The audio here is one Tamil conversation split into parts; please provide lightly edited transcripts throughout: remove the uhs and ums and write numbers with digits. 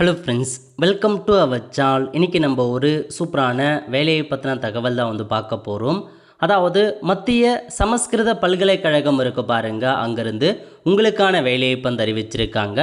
Hello friends, welcome to our channel. இன்றைக்கி நம்ம ஒரு சூப்பரான வேலையை பற்றின தகவல் தான் பார்க்க போகிறோம். அதாவது மத்திய சமஸ்கிருத பல்கலைக்கழகம் இருக்க பாருங்க, அங்கேருந்து உங்களுக்கான வேலையை இப்போ அறிவிச்சிருக்காங்க.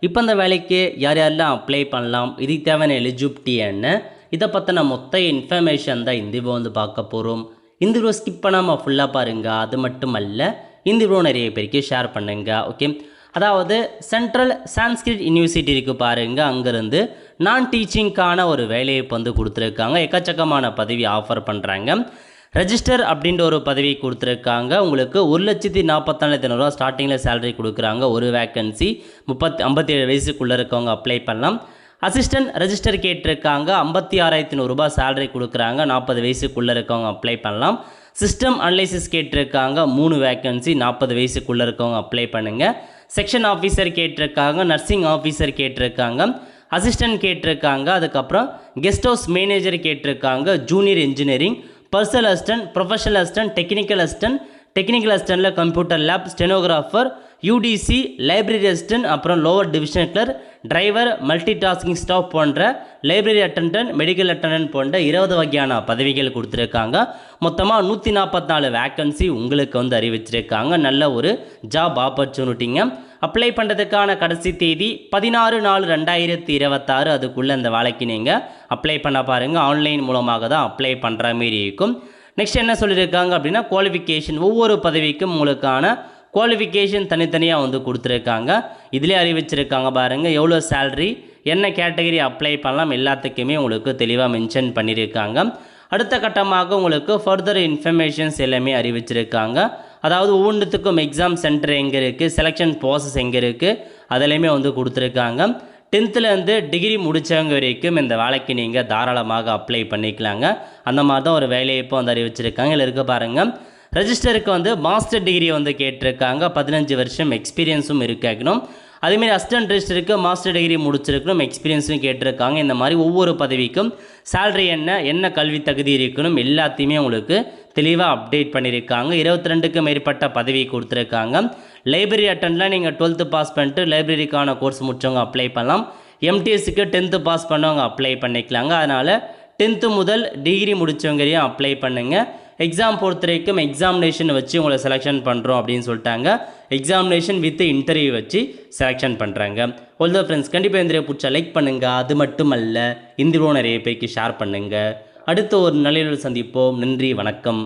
இப்போ அந்த வேலைக்கு யார் யாரெல்லாம் அப்ளை பண்ணலாம், இதுக்கு தேவையான எலிஜிபிலிட்டி என்ன, இதை பற்றின மொத்த இன்ஃபர்மேஷன் தான் இந்த வீடியோ பார்க்க போகிறோம். இந்த வீடியோ ஸ்கிப் பண்ணாமல் ஃபுல்லாக பாருங்கள். அது மட்டும் அல்ல, இந்த வீடியோ நிறைய பேருக்கு ஷேர் பண்ணுங்கள். ஓகே, அதாவது சென்ட்ரல் சான்ஸ்கிரிட் யூனிவர்சிட்டி இருக்குது பாருங்கள், அங்கேருந்து நான் டீச்சிங்க்கான ஒரு வேலையை கொடுத்துருக்காங்க. எக்கச்சக்கமான பதவி ஆஃபர் பண்ணுறாங்க. ரெஜிஸ்டர் அப்படின்ற ஒரு பதவி கொடுத்துருக்காங்க. உங்களுக்கு 1,44,500 ஸ்டார்டிங்கில் சேலரி கொடுக்குறாங்க. ஒரு வேக்கன்சி 57 வயசுக்குள்ளே இருக்கவங்க அப்ளை பண்ணலாம். அசிஸ்டன்ட் ரெஜிஸ்டர் கேட்டிருக்காங்க. 56,100 சேலரி கொடுக்குறாங்க. 40 வயசுக்குள்ளே இருக்கவங்க அப்ளை பண்ணலாம். சிஸ்டம் அனலைசிஸ் கேட்டிருக்காங்க. 3 வேக்கன்சி 40 வயசுக்குள்ளே இருக்கவங்க அப்ளை பண்ணுங்கள். செக்ஷன் ஆஃபீஸர் கேட்டிருக்காங்க. நர்சிங் ஆஃபீஸர் கேட்டிருக்காங்க. அசிஸ்டன்ட் கேட்டிருக்காங்க. அதுக்கப்புறம் கெஸ்ட் ஹவுஸ் மேனேஜர் கேட்டிருக்காங்க. Junior engineering, personal assistant, professional assistant, technical அசிஸ்டன்ட்டில் computer lab, stenographer, UDC, library assistant, அப்புறம் lower division clerk, driver, multi tasking staff போன்ற லைப்ரரி அட்டெண்டன்ட், மெடிக்கல் அட்டெண்டன்ட் போன்ற 20 வகையான பதவிகள் கொடுத்துருக்காங்க. மொத்தமாக 144 வேக்கன்சி உங்களுக்கு அறிவிச்சிருக்காங்க. நல்ல ஒரு ஜாப் ஆப்பர்ச்சுனிட்டிங்க. அப்ளை பண்ணுறதுக்கான கடைசி தேதி 16/4/2026. அதுக்குள்ளே அந்த வேலைக்கு நீங்கள் அப்ளை பண்ண பாருங்கள். ஆன்லைன் மூலமாக தான் அப்ளை பண்ணுற மாரி இருக்கும். நெக்ஸ்ட் என்ன சொல்லியிருக்காங்க அப்படின்னா, குவாலிஃபிகேஷன், ஒவ்வொரு பதவிக்கும் உங்களுக்கான குவாலிஃபிகேஷன் தனித்தனியாக கொடுத்துருக்காங்க. இதிலே அறிவிச்சிருக்காங்க பாருங்கள், எவ்வளோ சேல்ரி, என்ன கேட்டகரி அப்ளை பண்ணலாம், எல்லாத்துக்குமே உங்களுக்கு தெளிவாக மென்ஷன் பண்ணியிருக்காங்க. அடுத்த கட்டமாக உங்களுக்கு ஃபர்தர் இன்ஃபர்மேஷன்ஸ் எல்லாமே அறிவிச்சிருக்காங்க. அதாவது ஒவ்வொன்றுத்துக்கும் எக்ஸாம் சென்டர் எங்கே இருக்குது, செலெக்ஷன் ப்ராசஸ் எங்கே இருக்குது, அதெல்லாமே கொடுத்துருக்காங்க. 10th டிகிரி முடித்தவங்க வரைக்கும் இந்த வேலைக்கு நீங்கள் தாராளமாக அப்ளை பண்ணிக்கலாங்க. அந்த மாதிரி தான் ஒரு வேலையை இப்போ அறிவிச்சிருக்காங்க. இதில் இருக்க பாருங்கள், ரெஜிஸ்டருக்கு மாஸ்டர் டிகிரி கேட்டிருக்காங்க. 15 வருஷம் எக்ஸ்பீரியன்ஸும் இருக்கணும். அதேமாதிரி அசிஸ்டன்ட் ரெஜிஸ்டருக்கு மாஸ்டர் டிகிரி முடிச்சிருக்கணும், எக்ஸ்பீரியன்ஸும் கேட்டிருக்காங்க. இந்த மாதிரி ஒவ்வொரு பதவிக்கும் சேலரி என்ன கல்வி தகுதி இருக்கணும், எல்லாத்தையுமே உங்களுக்கு தெளிவாக அப்டேட் பண்ணியிருக்காங்க. 22க்கும் மேற்பட்ட பதவி கொடுத்துருக்காங்க. லைப்ரரி அட்டெண்டில் நீங்கள் 12th பாஸ் பண்ணிட்டு லைப்ரரிக்கான கோர்ஸ் முடித்தவங்க அப்ளை பண்ணலாம். எம்டிஎஸ்க்கு 10th பாஸ் பண்ணவங்க அப்ளை பண்ணிக்கலாங்க. அதனால் 10th முதல் டிகிரி முடித்தவங்களையும் அப்ளை பண்ணுங்கள். எக்ஸாம் பொறுத்த வரைக்கும் எக்ஸாமினேஷன் வச்சு உங்களை செலெக்ஷன் பண்ணுறோம் அப்படின்னு சொல்லிட்டாங்க. எக்ஸாமினேஷன் வித் இன்டர்வியூ வச்சு செலெக்ஷன் பண்ணுறாங்க. ஆல் த ஃப்ரெண்ட்ஸ், கண்டிப்பாக இந்த பிடிச்சா லைக் பண்ணுங்கள். அது மட்டுமல்ல, இந்த வீடியோ நிறைய பேருக்கு ஷேர் பண்ணுங்கள். அடுத்த ஒரு நல்ல சந்திப்போம். நன்றி, வணக்கம்.